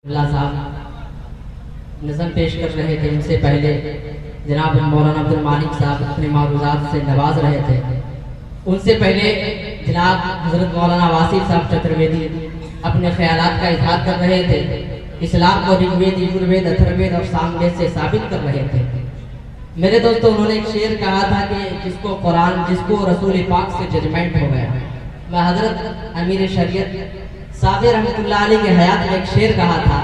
اللہ صاحب نظم پیش کر رہے تھے، ان سے پہلے جناب مولانا عبد المالک صاحب اپنے معروضات سے نواز رہے تھے، ان سے پہلے جناب حضرت مولانا واصف صاحب چترویدی اپنے خیالات کا اظہار کر رہے تھے، اسلام کو رگ وید، یجروید، اتھروید اور ساموید سے ثابت کر رہے تھے۔ میرے دوستو، انہوں نے ایک شعر کہا تھا کہ جس کو رسول پاک سے ججمنٹ ہو گیا۔ میں حضرت امیر شریعت صاحب رحمۃ اللہ علیہ کے حیات میں ایک شعر کہا تھا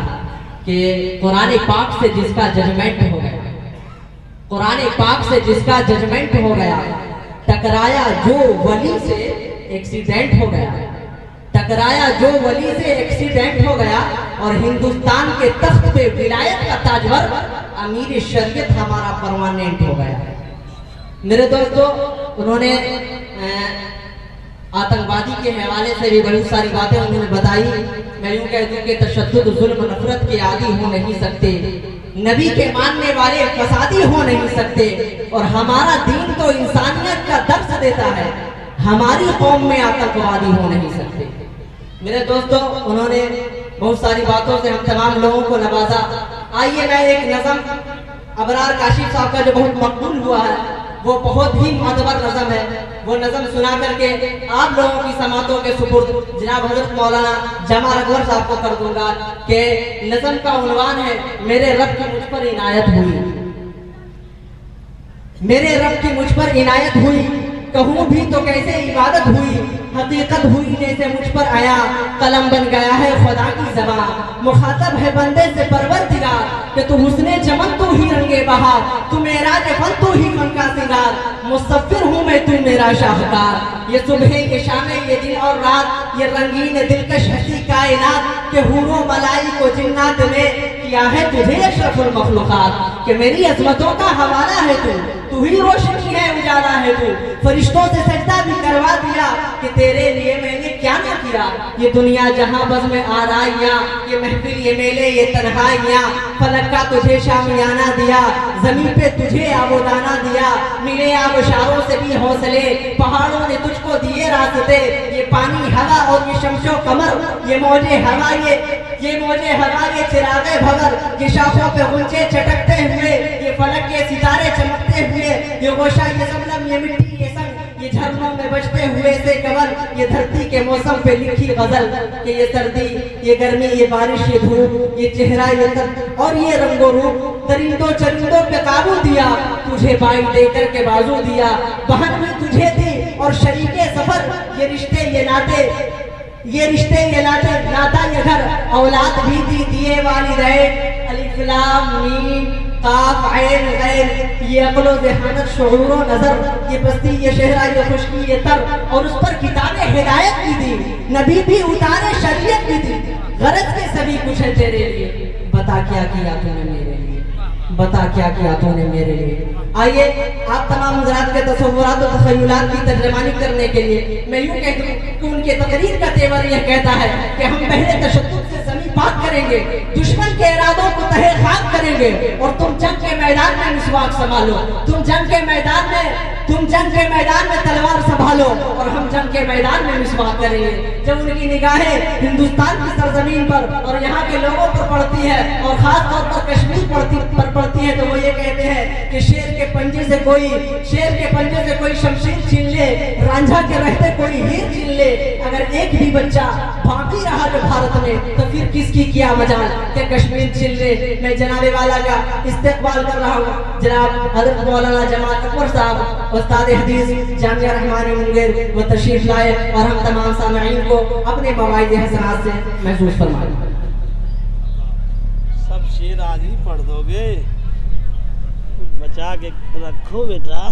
کہ قرآن پاک سے جس کا ججمنٹ ہو گیا، قرآن پاک سے جس کا ججمنٹ ہو گیا، ٹکرایا جو ولی سے ایکسیڈنٹ ہو گیا، ٹکرایا جو ولی سے ایکسیڈنٹ ہو گیا، اور ہندوستان کے تخت پہ ولایت کا تاجور امیر شریعت ہمارا پرماننٹ ہو گیا۔ میرے دوستو، انہوں نے آتنکوادی کے حوالے سے بھی بہت ساری باتیں انہوں نے بتائی۔ میں یوں کہہ دوں کہ تشدد، ظلم، نفرت کے عادی ہو نہیں سکتے، نبی کے ماننے والے فسادی ہو نہیں سکتے، اور ہمارا دین تو انسانیت کا درس دیتا ہے، ہماری قوم میں آتنکوادی ہو نہیں سکتے۔ میرے دوستو، انہوں نے بہت ساری باتوں سے ہم تمام لوگوں کو نوازا۔ آئیے میں ایک نظم ابرار کاشف صاحب کا جو بہت مقبول ہوا ہے، وہ بہت ہی معتبر نظم ہے، وہ نظم سنا کر کے آپ لوگوں کی سماعتوں کے سپرد جناب حضرت مولانا جمال اکبر صاحب کو کر دوں گا کہ نظم کا عنوان ہے میرے رب کی مجھ پر عنایت ہوئی۔ میرے رب کی مجھ پر عنایت ہوئی، کہوں بھی تو کیسے عبادت ہوئی، حقیقت ہوئی جیسے مجھ پر آیا، قلم بن گیا ہے خدا کی زبان، مخاطب ہے بندے سے پروردگار کہ تو حسن چمن تو ہی رنگے بہار، تو معراج فن تو ہی فن کا سنگار، مصور ہوں میں تو میرا شاہکار، یہ صبح یہ شام یہ دن اور رات، یہ رنگین دلکش ہنسی کائنات، کہ حور و ملائک و جنات نے کیا ہے تجھے اشرف المخلوقات، کہ میری عظمتوں کا حوالہ ہے تو ہی روشنی ہے اجالا ہے تو، فرشتوں سے سجدہ بھی کروا دیا کہ تیرے لیے میں نے کیا نہ کیا، یہ دنیا جہاں بز میں آرائیاں، یہ محفل یہ میلے یہ تنہائیاں، فلک کا تجھے شامیانہ دیا، زمین پہ تجھے آب و دانہ دیا، ملے آبشاروں سے بھی حوصلے، پہاڑوں نے تجھ کو دیے راستے، یہ پانی ہوا اور یہ شمس و قمر، یہ موجے ہوا یہ چراغ بھور، یہ شاخوں پہ غنچے چٹکتے ہوئے، یہ فلک کے ستارے چمکتے ہوئے، یہ گوشہ یہ زمزم یہ مٹی یہ سنگ، یہ جھرنوں میں بجتے ہوئے سے کمر، یہ دھرتی کے موسم پہ لکھی غزل، کہ یہ سردی یہ گرمی یہ بارش یہ دھوپ، یہ چہرہ یہ درد اور یہ رنگ و روپ، درندوں چرندوں پہ قابو دیا، تجھے بائی دے کر کے بازو دیا، بہن بھی تجھے دی اور شریک سفر، یہ رشتے یہ ناطے ناتا یہ گھر، اولاد بھی دی دیے والدین، الف لام میم قاف عین غین، یہ عقل و ذہانت شعور و نظر، یہ بستی یہ شہرہ یہ خشکی یہ تر، اور اس پر کتاب ہدایت بھی دی، نبی بھی اتارے شریعت بھی دی، غرض کے سبھی کچھ ہے تیرے لیے، بتا کیا کیا تو نے میرے لیے، بتا کیا کیا تو نے میرے لیے۔ آئیے آپ تمام حضرات کے تصورات و تخیلات کی ترجمانی کرنے کے لیے میں یوں کہتا ہوں کہ ان کے تقریر کا تیور یہ کہتا ہے کہ ہم پہلے تشدد سے زمین پاک کریں گے، دشمن کے ارادوں کو تہے خاک کریں گے، اور تم جنگ کے میدان میں مسواک سنبھالو، تم جنگ کے میدان میں تلوار سنبھالو، اور ہم جنگ کے میدان میں مسواک کریں گے۔ جب ان کی نگاہیں ہندوستان کی سرزمین پر اور یہاں کے لوگوں پر پڑتی ہے، اور خاص طور پر کشمیر پر پڑتی ہے، تو وہ یہ کہتے ہیں کہ شیر کے پنجے سے کوئی شمشیر چھین لے، رانجھا کے رہتے کوئی ہیر چھین لے، اگر ایک بھی بچہ باقی رہا جو بھارت میں، تو پھر کس کی کیا مجال کہ کشمیر چھین لے۔ میں جناب والا کا استقبال کر رہا ہوں، جناب حضرت مولانا جمال اکبر صاحب استاد حدیث جامعہ رحمانی منگیر، وہ تشریف لائے اور ہم تمام سامعین کو اپنے مواعظ حسنات سے محسوس فرمائیں۔ سب شعر آج ہی پڑھ دو گے، بچا کے رکھو بیٹا۔